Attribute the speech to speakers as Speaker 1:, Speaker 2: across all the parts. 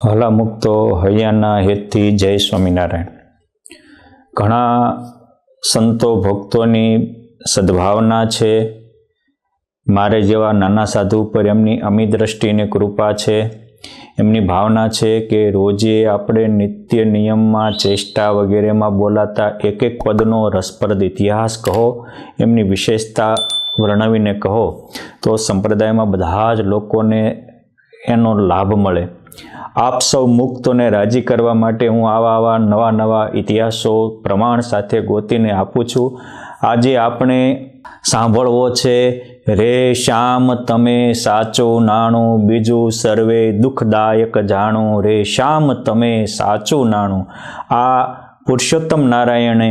Speaker 1: હલા મુક્તો હૈયાના હેતથી જય સ્વામિનારાયણ. ઘણા સંતો ભક્તોની સદ્ભાવના છે. મારે જેવા નાના સાધુ ઉપર એમની અમી દ્રષ્ટિને કૃપા છે. એમની ભાવના છે કે રોજે આપણે નિત્ય નિયમમાં ચેષ્ટા વગેરેમાં બોલાતા એક એક પદનો રસપ્રદ ઇતિહાસ કહો, એમની વિશેષતા વર્ણવીને કહો તો સંપ્રદાયમાં બધા જ લોકોને એનો લાભ મળે. આપ સૌ મુક્તોને રાજી કરવા માટે હું આવા નવા ઇતિહાસો પ્રમાણ સાથે ગોતીને આપું છું. આજે આપણે સાંભળવો છે રે શ્યામ તમે સાચું નાણું, બીજું સર્વે દુઃખદાયક જાણું. રે શ્યામ તમે સાચું નાણું. આ પુરુષોત્તમ નારાયણે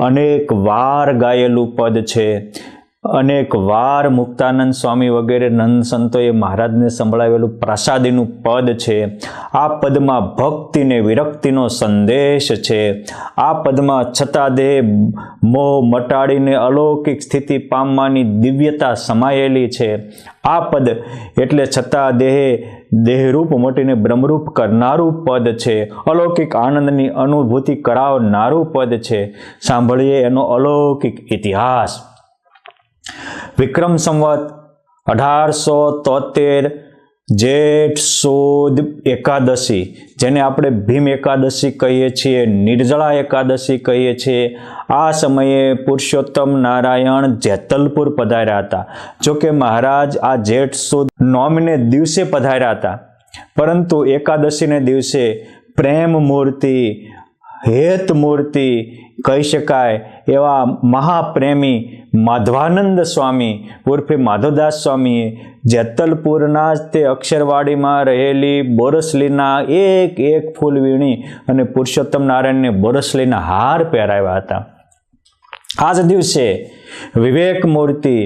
Speaker 1: અનેક વાર ગાયેલું પદ છે. અનેક વાર મુક્તાનંદ સ્વામી વગેરે નંદ સંતોએ મહારાજને સંભળાવેલું પ્રસાદીનું પદ છે. આ પદમાં ભક્તિને વિરક્તિનો સંદેશ છે. આ પદમાં છતાં દેહ મોહ મટાડીને અલૌકિક સ્થિતિ પામવાની દિવ્યતા સમાયેલી છે. આ પદ એટલે છતાં દેહરૂપ મટીને બ્રહ્મરૂપ કરનારું પદ છે. અલૌકિક આનંદની અનુભૂતિ કરાવનારું પદ છે. સાંભળીએ એનો અલૌકિક ઇતિહાસ. વિક્રમ સંવત 1873 જેઠ સુદ એકાદશી, જેને આપણે ભીમ એકાદશી કહીએ છીએ, નિર્જળા એકાદશી કહીએ છીએ. આ સમયે પુરુષોત્તમ નારાયણ જેતલપુર પધાર્યા હતા. જોકે મહારાજ આ જેઠ સુદ નોમને દિવસે પધાર્યા હતા, પરંતુ એકાદશીને દિવસે પ્રેમ મૂર્તિ, હેત મૂર્તિ કહી શકાય એવા મહાપ્રેમી માધવાનંદ સ્વામી ઉર્ફે માધવદાસ સ્વામીએ જેતલપુરના જ તે અક્ષરવાડીમાં રહેલી બોરસલીના એક ફૂલ વીણી અને પુરુષોત્તમ નારાયણને બોરસલીના હાર પહેરાવ્યા હતા. આ જ દિવસે વિવેક મૂર્તિ,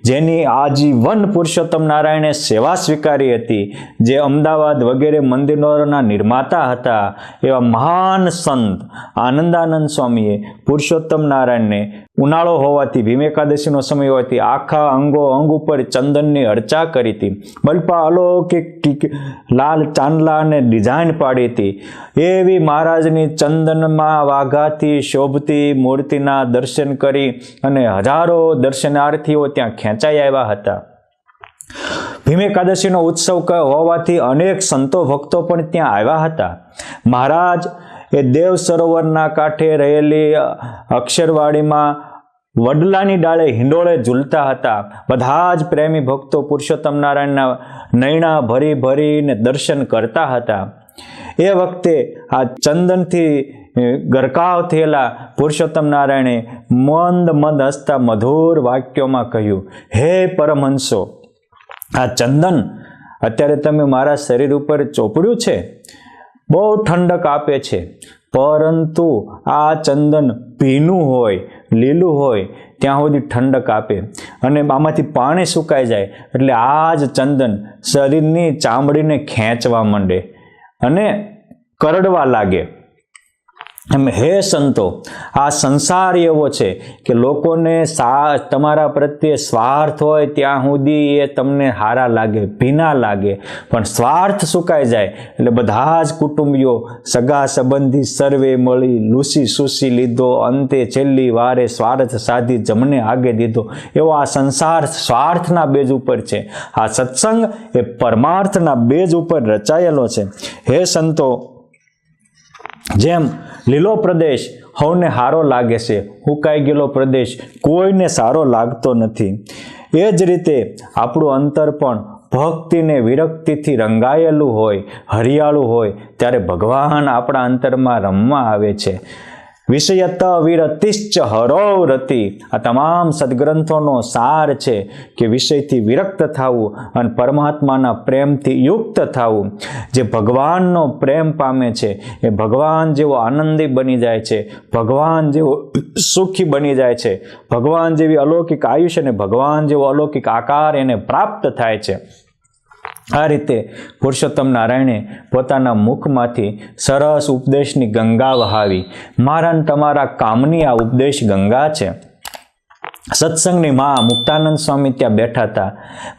Speaker 1: જેની આજીવન પુરુષોત્તમ નારાયણે સેવા સ્વીકારી હતી, જે અમદાવાદ વગેરે મંદિરોના નિર્માતા હતા, એવા મહાન સંત આનંદાનંદ સ્વામીએ પુરુષોત્તમ નારાયણને ઉનાળો હોવાથી, ભીમ એકાદશીનો સમય હોવાથી આખા અંગ ઉપર ચંદનની અર્ચા કરી હતી. બલ્પા અલૌકિક લાલ ચાંદલા અને ડિઝાઇન પાડી હતી. એવી મહારાજની ચંદનમાં વાઘાથી શોભતી મૂર્તિના દર્શન કરી અને હજારો દર્શનાર્થીઓ ત્યાં ખેંચાઈ આવ્યા હતા. ભીમ એકાદશીનો ઉત્સવ હોવાથી અનેક સંતો ભક્તો પણ ત્યાં આવ્યા હતા. મહારાજ એ દેવ સરોવરના કાંઠે રહેલી અક્ષરવાડીમાં વડલાની ડાળે હિંડોળે ઝૂલતા હતા. બધા જ પ્રેમી ભક્તો પુરુષોત્તમ નારાયણના નૈણા ભરીને દર્શન કરતા હતા. એ વખતે આ ચંદનથી ગરકાવ થયેલા પુરુષોત્તમ નારાયણે મંદ હસતા મધુર વાક્યોમાં કહ્યું, હે પરમહંસો, આ ચંદન અત્યારે તમે મારા શરીર ઉપર ચોપડ્યું છે, બહુ ઠંડક આપે છે, પરંતુ આ ચંદન ભીનું હોય, લીલું હોય ત્યાં સુધી ઠંડક આપે, અને આમાંથી પાણી સુકાઈ જાય એટલે આ જ ચંદન શરીરની ચામડીને ખેંચવા માંડે અને કરડવા લાગે. એમ હે સંતો, આ સંસાર એવો છે કે લોકોને તમારા પ્રત્યે સ્વાર્થ હોય ત્યાં સુધી એ તમને હારા લાગે, ભીના લાગે, પણ સ્વાર્થ સુકાઈ જાય એટલે બધા જ કુટુંબીઓ, સગા સંબંધી સર્વે મળી લૂસી સૂસી લીધો, અંતે છેલ્લી વારે સ્વાર્થ સાધી જમને આગે દીધો. એવો આ સંસાર સ્વાર્થના બેઝ ઉપર છે. આ સત્સંગ એ પરમાર્થના બેઝ ઉપર રચાયેલો છે. હે સંતો, જેમ લીલો પ્રદેશ સૌને સારો લાગે છે, હુકાઈ ગયેલો પ્રદેશ કોઈને સારો લાગતો નથી, એ જ રીતે આપણું અંતર પણ ભક્તિને વિરક્તિથી રંગાયેલું હોય, હરિયાળું હોય ત્યારે ભગવાન આપણા અંતરમાં રમવા આવે છે. વિષયત વિરતિશ્ચ હરો રતિ, આ તમામ સદગ્રંથોનો સાર છે કે વિષયથી વિરક્ત થવું અને પરમાત્માના પ્રેમથી યુક્ત થવું. જે ભગવાનનો પ્રેમ પામે છે એ ભગવાન જેવો આનંદી બની જાય છે, ભગવાન જેવો સુખી બની જાય છે, ભગવાન જેવી અલૌકિક આયુષ્ય અને ભગવાન જેવો અલૌકિક આકાર એને પ્રાપ્ત થાય છે. આ રીતે પુરુષોત્તમ નારાયણે પોતાના મુખમાંથી સરસ ઉપદેશની ગંગા વહાવી. મારા તમારા કામની આ ઉપદેશ ગંગા છે. સત્સંગની માં મુક્તાનંદ સ્વામી ત્યાં બેઠા હતા.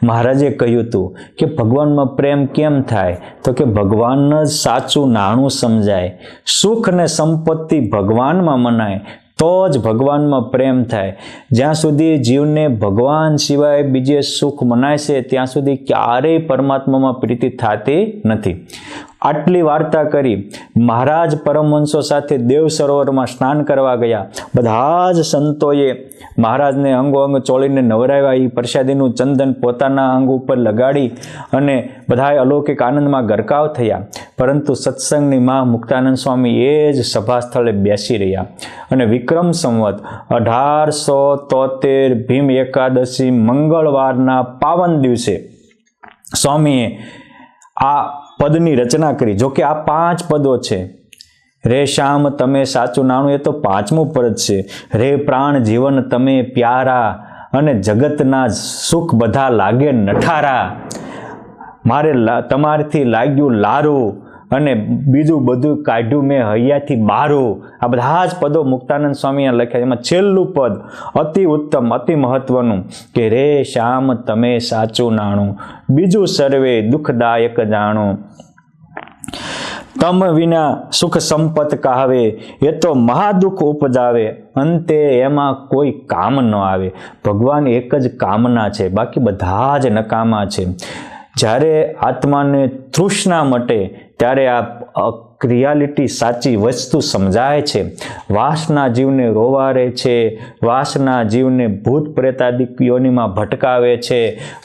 Speaker 1: મહારાજે કહ્યું હતું કે ભગવાનમાં પ્રેમ કેમ થાય? તો કે ભગવાન જ સાચું નાણું સમજાય. સુખ ને સંપત્તિ ભગવાનમાં મનાય તો જ ભગવાનમાં પ્રેમ થાય. જ્યાં સુધી જીવને ભગવાન સિવાય બીજે સુખ મનાય છે ત્યાં સુધી ક્યારેય પરમાત્મામાં પ્રીતિ થતી નથી. આટલી વાર્તા કરી. મહારાજ પરમહંસો સાથે દેવ સરોવરમાં સ્નાન કરવા ગયા. બધા જ સંતોએ મહારાજને અંગો અંગ ચોળીને નવરાવ્યા. એ પ્રસાદીનું ચંદન પોતાના અંગ ઉપર લગાડી અને બધા અલૌકિક આનંદમાં ગરકાવ થયા. પરંતુ સત્સંગની માં મુક્તાનંદ સ્વામી એ જ સભા સ્થળે બેસી રહ્યા અને વિક્રમ સંવત 1873 ભીમ એકાદશી મંગળવારના પાવન દિવસે સ્વામીએ આ પદની રચના કરી. જો કે આ 5 પદો છે. રે શ્યામ તમે સાચું નાણું, એ તો 5મું પદ છે. રે પ્રાણ જીવન તમે પ્યારા, અને જગતના સુખ બધા લાગે નઠારા. મારે તમારથી લાગ્યું લારું, અને બીજું બધું કાઢ્યું મેં હૈયાથી બારું. આ બધા જ પદો મુક્તાનંદ સ્વામીએ લખ્યા. એમાં છેલ્લું પદ અતિ ઉત્તમ, અતિ મહત્વનું કે રે શ્યામ તમે સાચું નાણું, બીજું સર્વે દુઃખદાયક જાણું. તમ વિના સુખ સંપત કહાવે, એ તો મહાદુઃખ ઉપજાવે, અંતે એમાં કોઈ કામ ન આવે. ભગવાન એક જ કામના છે, બાકી બધા જ નકામા છે. જ્યારે આત્માને તૃષ્ણા મટે ત્યારે આ રિયાલિટી સાચી વસ્તુ સમજાય છે. વાસના જીવને રોવારે છે, વાસના જીવને ભૂત પ્રેતાદિક યોનિમાં ભટકાવે છે,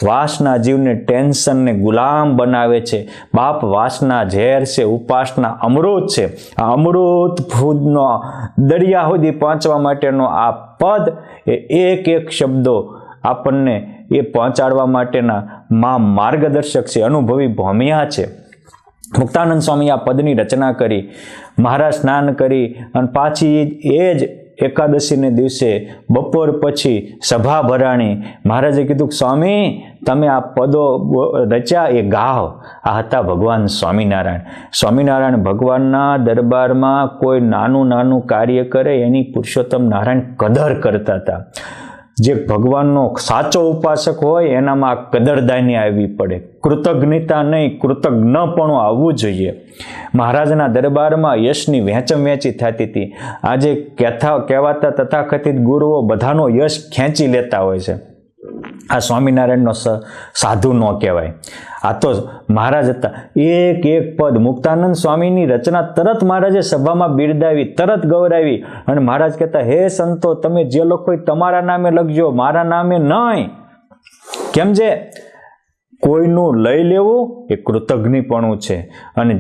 Speaker 1: વાસના જીવને ટેન્શનને ગુલામ બનાવે છે. બાપ વાસના ઝેર છે, ઉપાસના અમૃત છે. આ અમૃત ભૂતનો દરિયા સુધી પહોંચવા માટેનો આ પદ એ એક એક શબ્દો આપણને એ પહોંચાડવા માટેના માર્ગદર્શક છે, અનુભવી ભોમિયા છે. મુક્તાનંદ સ્વામી આ પદની રચના કરી. મહારાજ સ્નાન કરી અને પાછી એ જ એકાદશીને દિવસે બપોર પછી સભા ભરાણી. મહારાજે કીધું સ્વામી તમે આ પદો રચ્યા એ ગાઓ. આ હતા ભગવાન સ્વામિનારાયણ. સ્વામિનારાયણ ભગવાનના દરબારમાં કોઈ નાનું નાનું કાર્ય કરે એની પુરુષોત્તમ નારાયણ કદર કરતા હતા. જે ભગવાનનો સાચો ઉપાસક હોય એનામાં આ કદરદાની આવવી પડે. કૃતજ્ઞતા નહીં, કૃતજ્ઞપણું આવવું જોઈએ. મહારાજના દરબારમાં યશની વહેંચી થતી હતી. આજે કહેવાતા તથાકથિત ગુરુઓ બધાનો યશ ખેંચી લેતા હોય છે. આ સ્વામિનારાયણનો સાધુ ન કહેવાય. આ તો મહારાજ હતા. એક એક પદ મુક્તાનંદ સ્વામીની રચના તરત મહારાજે સભામાં બિરદાવી, તરત ગૌરાવી. અને મહારાજ કહેતા હે સંતો તમે જે લખો તમારા નામે લખજો, મારા નામે નહીં. કેમ છે? કોઈનું લઈ લેવું એ કૃતજ્ઞપણું છે, અને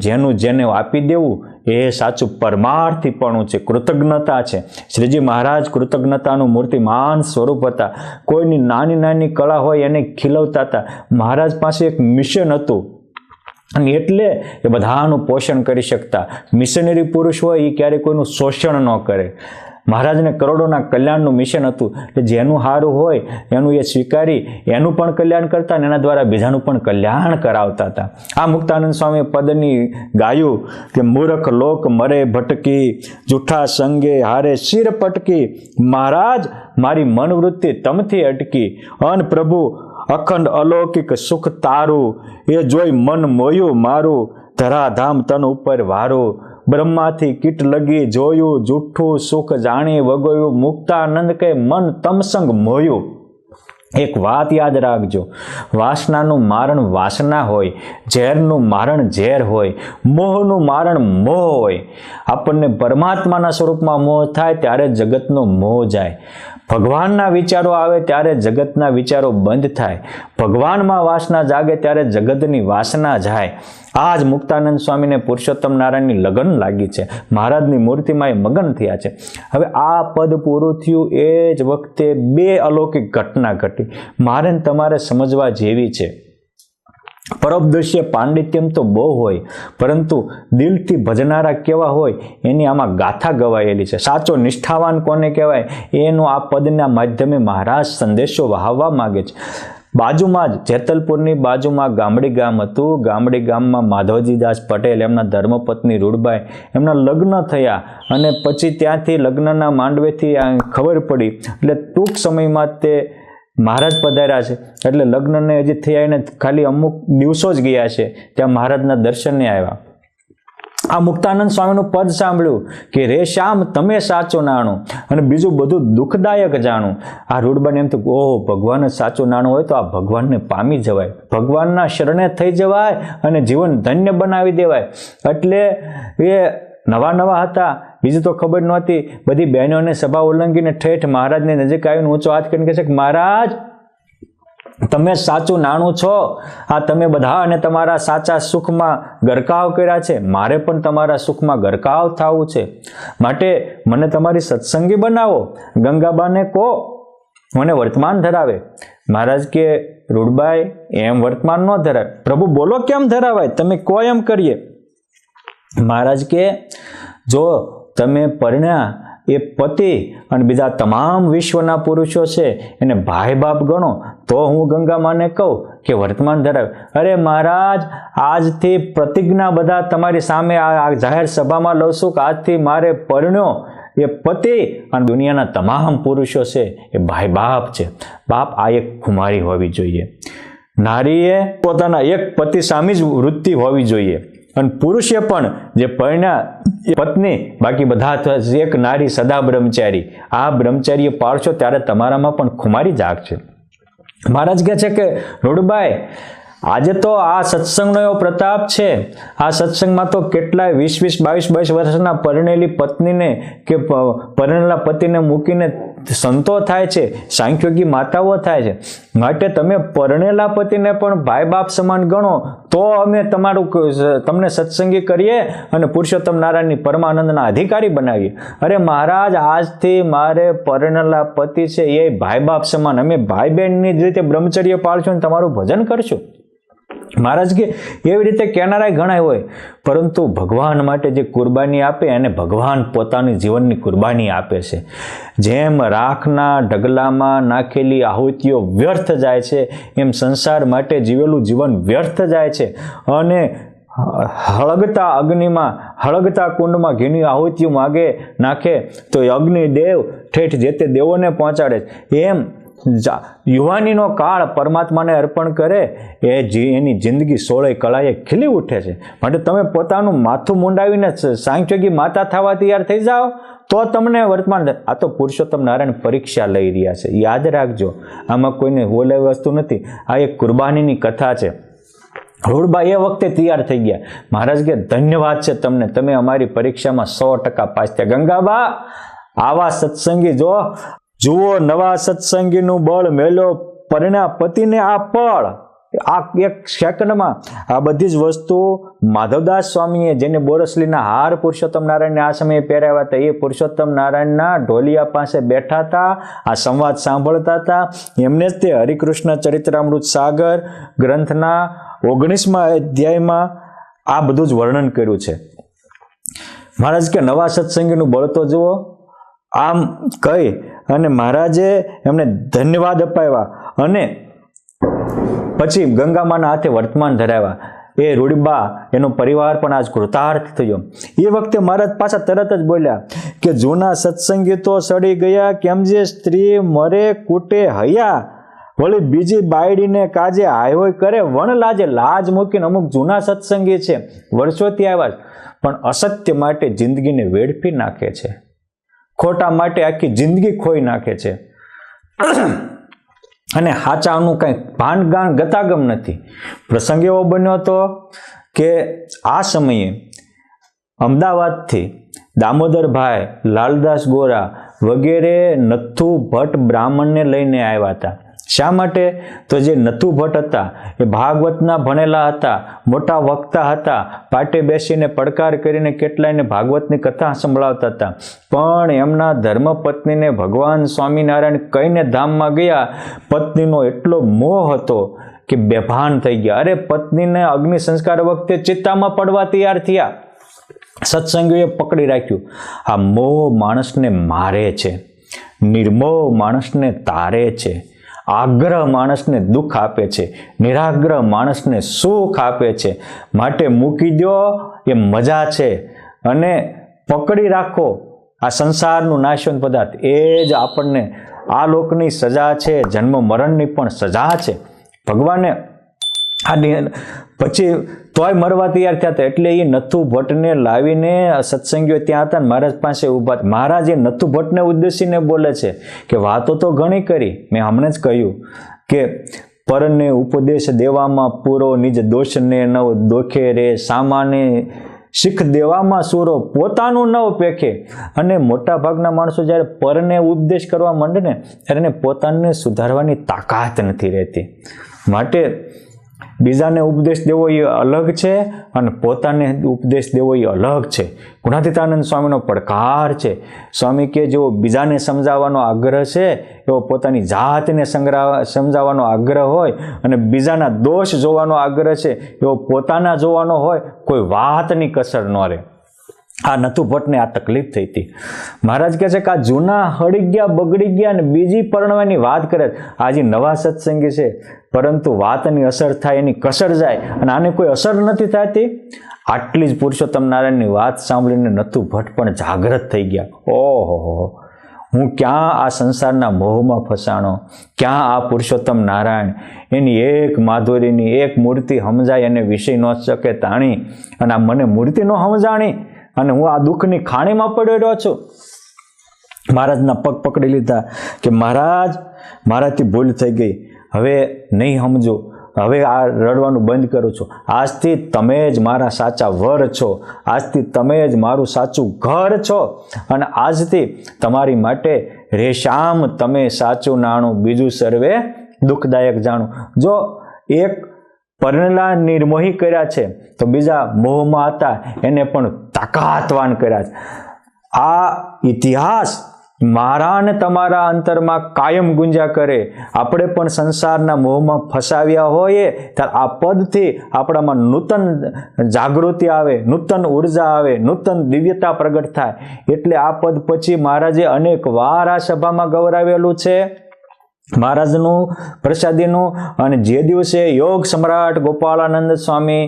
Speaker 1: જેને આપી દેવું એ સાચું પરમાર્થીપણું છે, કૃતજ્ઞતા છે. શ્રીજી મહારાજ કૃતજ્ઞતાનું મૂર્તિમાન સ્વરૂપ હતા. કોઈની નાની નાની કળા હોય એને ખીલવતા હતા. મહારાજ પાસે એક મિશન હતું અને એટલે એ બધાનું પોષણ કરી શકતા. મિશનરી પુરુષ હોય એ ક્યારેય કોઈનું શોષણ ન કરે. મહારાજને કરોડોના કલ્યાણનું મિશન હતું કે જેનું સારું હોય એનું એ સ્વીકારી એનું પણ કલ્યાણ કરતા અને એના દ્વારા બીજાનું પણ કલ્યાણ કરાવતા હતા. આ મુક્તાનંદ સ્વામી પદની ગાયું કે મૂર્ખ લોક મરે ભટકી, જૂઠા સંગે હારે શિર પટકી, મહારાજ મારી મનવૃત્તિ તમથી અટકી, અન પ્રભુ અખંડ અલૌકિક સુખ તારું, એ જોઈ મન મોયું મારું, ધરાધામ તન ઉપર વારું, બ્રહ્માથી કીટ લગી જોયું, જૂઠું સુખ જાણી વગોયું, મુક્તાનંદ કે મન તમસંગ મોયું. એક વાત યાદ રાખજો, વાસનાનું મારણ વાસના હોય, ઝેરનું મારણ ઝેર હોય, મોહનું મારણ મોહ હોય. આપણને પરમાત્માના સ્વરૂપમાં મોહ થાય ત્યારે જગતનો મોહ જાય. ભગવાનના વિચારો આવે ત્યારે જગતના વિચારો બંધ થાય. ભગવાનમાં વાસના જાગે ત્યારે જગતની વાસના જાય. આ જ મુક્તાનંદ સ્વામીને પુરુષોત્તમ નારાયણની લગન લાગી છે. મહારાજની મૂર્તિમાં એ મગન થયા છે. હવે આ પદ પૂરું થયું એ જ વખતે બે અલૌકિક ઘટના ઘટી. મારે તમારે સમજવા જેવી છે. પરોપદર્શીય પાંડિત્યમ તો બહુ હોય, પરંતુ દિલથી ભજનારા કેવા હોય એની આમાં ગાથા ગવાયેલી છે. સાચો નિષ્ઠાવાન કોને કહેવાય એનો આ પદના માધ્યમે મહારાજ સંદેશો વહાવવા માગે છે. બાજુમાં જ જેતલપુરની બાજુમાં ગામડી ગામ હતું. ગામડી ગામમાં માધવજીદાસ પટેલ એમના ધર્મપત્ની રૂડબાઈ એમના લગ્ન થયા અને પછી ત્યાંથી લગ્નના માંડવેથી ખબર પડી એટલે ટૂંક સમયમાં તે મહારાજ પધાર્યા છે. એટલે લગ્નને હજી થયા એને ખાલી અમુક દિવસો જ ગયા છે ત્યાં મહારાજના દર્શને આવ્યા. આ મુક્તાનંદ સ્વામીનું પદ સાંભળ્યું કે રે શ્યામ તમે સાચું નાણું અને બીજું બધું દુઃખદાયક જાણું. આ રૂડબાને એમ તો ઓહ ભગવાન જ સાચું નાણું હોય તો આ ભગવાનને પામી જવાય, ભગવાનના શરણે થઈ જવાય અને જીવન ધન્ય બનાવી દેવાય. એટલે એ નવા હતા, બીજું તો ખબર નહોતી. બધી બહેનોને સભા ઉલ્લંઘીને ઠેઠ મહારાજની નજીક આવીને ઊંચો હાથ કરીને કહે છે કે મહારાજ તમે સાચું નાણું છો, આ તમે બધા અને તમારા સાચા સુખમાં ગરકાવ કર્યા છે, મારે પણ તમારા સુખમાં ગરકાવ થવું છે, માટે મને તમારી સત્સંગી બનાવો. ગંગાબાને કહો મને વર્તમાન ધરાવે. મહારાજ કે રૂડબાઈ એમ વર્તમાન ન ધરાવે. પ્રભુ બોલો કેમ ધરાવાય, તમે કહો એમ કરીએ. મહારાજ કે જો તમે પરણ્યા એ પતિ અને બીજા તમામ વિશ્વના પુરુષો છે એને ભાઈ બાપ ગણો તો હું ગંગામાને કહું કે વર્તમાન ધરાવે. અરે મહારાજ આજથી પ્રતિજ્ઞા બધા તમારી સામે આ જાહેર સભામાં લઉં છું કે આજથી મારે પરણ્યો એ પતિ અને દુનિયાના તમામ પુરુષો છે એ ભાઈ બાપ છે. બાપ આ એક ખુમારી હોવી જોઈએ. નારીએ પોતાના એક પતિ સામે જ વૃત્તિ હોવી જોઈએ અને પુરુષે પણ જે પરણ્યા પત્ની બાકી બધા એક નારી સદા બ્રહ્મચારી. આ બ્રહ્મચારી પાળશો ત્યારે તમારામાં પણ ખુમારી જાગશે. મહારાજ કહે છે કે રૂડબાઈ આજે તો આ સત્સંગનો એવો પ્રતાપ છે, આ સત્સંગમાં તો કેટલાય 20-22 વર્ષના પરણેલી પત્નીને કે પરણેલા પતિને મૂકીને સંતો થાય છે, સાંખ્યોગી માતાઓ થાય છે. માટે તમે પરણેલા પતિને પણ ભાઈ બાપ સમાન ગણો તો અમે તમને સત્સંગી કરીએ અને પુરુષોત્તમ નારાયણની પરમાનંદના અધિકારી બનાવીએ. અરે મહારાજ આજથી મારે પરણેલા પતિ છે એ ભાઈ બાપ સમાન, અમે ભાઈ બહેનની જ રીતે બ્રહ્મચર્ય પાળશું અને તમારું ભજન કરશું. મહારાજ કે એવી રીતે કહેનારાય ઘણા હોય, પરંતુ ભગવાન માટે જે કુરબાની આપે એને ભગવાન પોતાની જીવનની કુરબાની આપે છે. જેમ રાખના ઢગલામાં નાખેલી આહુતિઓ વ્યર્થ જાય છે એમ સંસાર માટે જીવેલું જીવન વ્યર્થ જાય છે અને હળગતા અગ્નિમાં હળગતા કુંડમાં ઘીની આહુતિઓ માગે નાખે તો એ અગ્નિદેવ ઠેઠ જે તે દેવોને પહોંચાડે છે. એમ યુવાનીનો કાળ પરમાત્માને અર્પણ કરે એની જિંદગી 16 કળાએ ખીલી ઉઠે છે. માટે તમે પોતાનું માથું મુંડાવીને સાંખ્યોગી માતા થવા તૈયાર થઈ જાઓ તો તમને વર્તમાન. આ તો પુરુષોત્તમ નારાયણ પરીક્ષા લઈ રહ્યા છે, યાદ રાખજો. આમાં કોઈને બોલાવી વસ્તુ નથી, આ એક કુરબાનીની કથા છે. રૂડબા એ વખતે તૈયાર થઈ ગયા. મહારાજ કે ધન્યવાદ છે તમને, તમે અમારી પરીક્ષામાં 100% પાસ થયા. ગંગાબા આવા સત્સંગી જુઓ નવા સત્સંગીનું બળ મેલો પરણ્યા પતિને આ પળ આ એક સેકન્ડમાં. આ બધી જ વસ્તુ માધવદાસ સ્વામીએ જેને બોરસલીના હાર પુરુષોત્તમ નારાયણને આ સમયે પહેરાવ્યા હતા એ પુરુષોત્તમ નારાયણના ઢોલિયા પાસે બેઠા હતા, આ સંવાદ સાંભળતા હતા. એમને જ તે હરિકૃષ્ણ ચરિત્રામૃત સાગર ગ્રંથના 19મા અધ્યાયમાં આ બધું જ વર્ણન કર્યું છે. મહારાજ કે નવા સત્સંગીનું બળ તો જુઓ. આમ કહી અને મહારાજે એમને ધન્યવાદ અપાવ્યા અને પછી ગંગામાના હાથે વર્તમાન ધરાવ્યા. એ રૂડબા એનો પરિવાર પણ આજ કૃતાર્થ થયો. એ વખતે મહારાજ પાછા તરત જ બોલ્યા કે જૂના સત્સંગી તો સડી ગયા, કેમ જે સ્ત્રી મરે કૂટે હૈયા, વળી બીજી બાયડીને કાજે હાયહોય કરે વણ લાજે. લાજ મૂકીને અમુક જૂના સત્સંગી છે, વર્ષોથી આવ્યા પણ અસત્ય માટે જિંદગીને વેડફી નાખે છે, ખોટા માટે આખી જિંદગી ખોઈ નાખે છે અને હાચાનું કંઈ ભાનગાણ ગતાગમ નથી. પ્રસંગ એવો બન્યો હતો કે આ સમયે અમદાવાદથી દામોદરભાઈ, લાલદાસ ગોરા વગેરે નથુ ભટ્ટ બ્રાહ્મણને લઈને આવ્યા હતા. શા માટે? તો જે નથુ ભટ્ટ હતા એ ભાગવતના ભણેલા હતા, મોટા વક્તા હતા, પાટે બેસીને પડકાર કરીને કેટલાયને ભાગવતની કથા સંભળાવતા હતા. પણ એમના ધર્મપત્નીને ભગવાન સ્વામિનારાયણ કહીને ધામમાં ગયા, પત્નીનો એટલો મોહ હતો કે બેભાન થઈ ગયા. અરે પત્નીને અગ્નિ સંસ્કાર વખતે ચિત્તામાં પડવા તૈયાર થયા. સત્સંગીએ પકડી રાખ્યું. આ મોહ માણસને મારે છે, નિર્મોહ માણસને તારે છે. આગ્રહ માણસને દુઃખ આપે છે, નિરાગ્રહ માણસને સુખ આપે છે. માટે મૂકી દો એ મજા છે અને પકડી રાખો આ સંસારનું નાશવંત પદાર્થ, એ જ આપણને આ લોકની સજા છે, જન્મ મરણની પણ સજા છે. ભગવાને પછી તોય મરવા તૈયાર થયા હતા. એટલે એ નથુ ભટ્ટને લાવીને સત્સંગીઓ ત્યાં હતા ને મહારાજ પાસે ઊભા. મહારાજ એ નથુ ભટ્ટને ઉદ્દેશીને બોલે છે કે વાતો તો ઘણી કરી, મેં હમણાં જ કહ્યું કે પરને ઉપદેશ દેવામાં પૂરો, નિજ દોષને નવ દોખે રે, સામાને શીખ દેવામાં સૂરો, પોતાનું નવ પેખે. અને મોટા ભાગના માણસો જ્યારે પરને ઉપદેશ કરવા માંડે ને ત્યારે એને પોતાને સુધારવાની તાકાત નથી રહેતી. માટે બીજાને ઉપદેશ દેવો એ અલગ છે અને પોતાને ઉપદેશ દેવો એ અલગ છે. ગુણાતીતાનંદ સ્વામીનો પડકાર છે. સ્વામી કે જેવો બીજાને સમજાવવાનો આગ્રહ છે એવો પોતાની જાતને સમજાવવાનો આગ્રહ હોય અને બીજાના દોષ જોવાનો આગ્રહ છે એવો પોતાના જોવાનો હોય, કોઈ વાતની કસર ન રહે. આ નથુ ભટ્ટને આ તકલીફ થઈ હતી. મહારાજ કહે છે કે આ જૂના હળી ગયા, બગડી ગયા અને બીજી પરણવાની વાત કરે. આજે નવા સત્સંગી છે પરંતુ વાતની અસર થાય, એની કસર જાય અને આને કોઈ અસર નથી થતી. આટલી જ પુરુષોત્તમ નારાયણની વાત સાંભળીને નથુ ભટ્ટ પણ જાગૃત થઈ ગયા. ઓહો, હું ક્યાં આ સંસારના મોહમાં ફસાણો, ક્યાં આ પુરુષોત્તમ નારાયણ એની એક માધુરીની એક મૂર્તિ સમજાય અને વિષય ન શકે તાણી, અને આ મને મૂર્તિ ન સમજાણી અને હું આ દુઃખની ખાણીમાં પડ્યો રહ્યો છું. મહારાજના પગ પકડી લીધા કે મહારાજ, મારાથી ભૂલ થઈ ગઈ, હવે નહીં સમજો, હવે આ રડવાનું બંધ કરું છું. આજથી તમે જ મારા સાચા વર છો, આજથી તમે જ મારું સાચું ઘર છો અને આજથી તમારી માટે રેશામ તમે સાચું નાણું, બીજું સર્વે દુઃખદાયક જાણું. જો એક પરણેલા નિર્મોહી કર્યા છે તો બીજા મોહમાં હતા એને પણ તાકાતવાન કર્યા છે. આ ઇતિહાસ મારા અને તમારા અંતરમાં કાયમ ગુંજ્યા કરે. આપણે પણ સંસારના મોહમાં ફસાવ્યા હોઈએ ત્યારે આ પદથી આપણામાં નૂતન જાગૃતિ આવે, નૂતન ઉર્જા આવે, નૂતન દિવ્યતા પ્રગટ થાય. એટલે આ પદ પછી મહારાજે અનેક વાર આ સભામાં ગૌરાવેલું છે મહારાજનું પ્રસાદીનું. અને જે દિવસે યોગ સમ્રાટ ગોપાળાનંદ સ્વામી,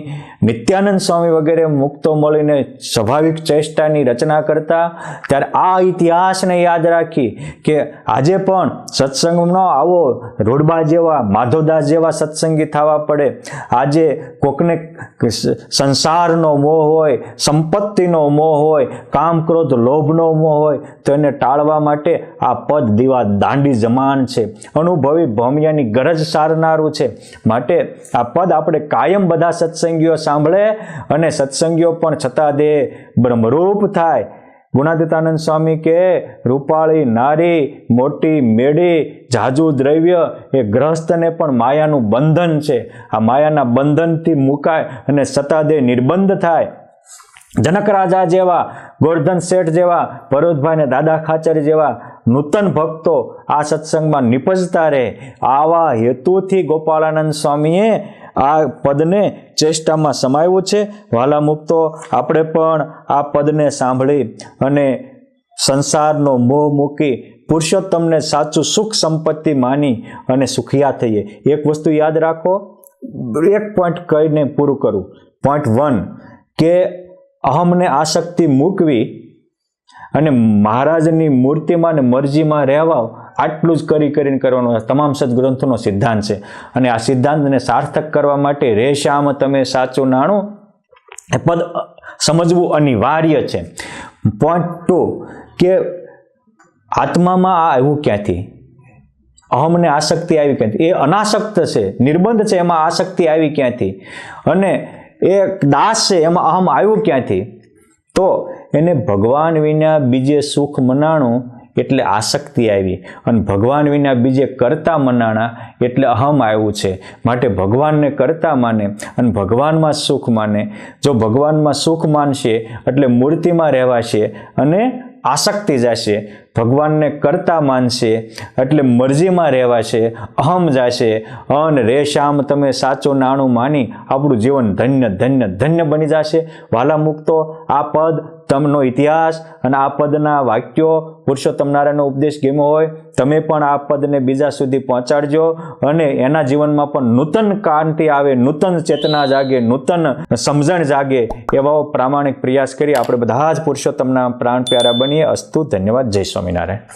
Speaker 1: નિત્યાનંદ સ્વામી વગેરે મુક્તો મળીને સ્વાભાવિક ચેષ્ટાની રચના કરતા, ત્યારે આ ઇતિહાસને યાદ રાખી કે આજે પણ સત્સંગનો આવો રોડબા જેવા, માધવદાસ જેવા સત્સંગી થવા પડે. આજે કોકને સંસારનો મોહ હોય, સંપત્તિનો મોહ હોય, કામ ક્રોધ લોભનો મોહ હોય તો એને ટાળવા માટે આ પદ દીવા દાંડી જમાન છે. અનુભવી ભૌમિયાની ગરજ સારનારું છે. માટે આ પદ આપણે કાયમ બધા સત્સંગીઓ સાંભળે અને સત્સંગીઓ પણ છતાં દે બ્રહ્મરૂપ થાય. ગુણાતીતાનંદ સ્વામી કે રૂપાળી નારી, મોટી મેળી, જાજુ દ્રવ્ય એ ગ્રહસ્થને પણ માયાનું બંધન છે. આ માયાના બંધનથી મુકાય અને સતાદે નિર્બંધ થાય. જનક રાજા જેવા, ગોરધન શેઠ જેવા, પરોતભાઈ ને દાદા ખાચર જેવા નૂતન ભક્તો આ સત્સંગમાં નિપજતા રહે. આવા હેતુથી ગોપાળાનંદ સ્વામીએ આ પદને ચેષ્ટામાં સમાવ્યું છે. વાલા મુક્તો, આપણે પણ આ પદને સાંભળી અને સંસારનો મોહ મૂકી પુરુષોત્તમને સાચું સુખ સંપત્તિ માની અને સુખિયા થઈએ. એક વસ્તુ યાદ રાખો, એક પોઈન્ટ કહીને પૂરું કરું. પોઈન્ટ 1 કે અહમને આસક્તિ મૂકવી અને મહારાજની મૂર્તિમાં ને મરજીમાં રહેવા, આટલું જ કરીને કરવાનું તમામ સદગ્રંથોનો સિદ્ધાંત છે. અને આ સિદ્ધાંતને સાર્થક કરવા માટે રેશામ તમે સાચું નાણું એ પદ સમજવું અનિવાર્ય છે. પોઈન્ટ 2 કે આત્મામાં આ આવ્યું ક્યાંથી, અહમને આસક્તિ આવી ક્યાંથી? એ અનાસક્ત છે, નિર્બંધ છે, એમાં આસક્તિ આવી ક્યાંથી? અને એ દાસ છે, એમાં અહમ આવ્યું ક્યાંથી? તો એને ભગવાન વિના બીજે સુખ મનાણું એટલે આસક્તિ આવી, અને ભગવાન વિના બીજે કરતા મનાણા એટલે અહમ આવ્યું છે. માટે ભગવાનને કરતા માને અને ભગવાનમાં સુખ માને. જો ભગવાનમાં સુખ માનશે એટલે મૂર્તિમાં રહેવાશે અને આસક્તિ જશે. ભગવાનને કરતા માનશે એટલે મરજીમાં રહેવાશે, અહમ જશે. અને રેશામ તમે સાચું નાણું માની આપણું જીવન ધન્ય ધન્ય ધન્ય બની જશે. વાલા મુક્તો, આ પદ પુરુષોત્તમનો ઇતિહાસ અને આ પદના વાક્યો, પુરુષોત્તમ નારાયણનો ઉપદેશ ગમ્યો હોય, તમે પણ આ પદને બીજા સુધી પહોંચાડજો અને એના જીવનમાં પણ નૂતન કાંતિ આવે, નૂતન ચેતના જાગે, નૂતન સમજણ જાગે એવો પ્રામાણિક પ્રયાસ કરી આપણે બધા જ પુરુષોત્તમના પ્રાણ પ્યારા બનીએ. અસ્તુ. ધન્યવાદ. જય સ્વામિનારાયણ.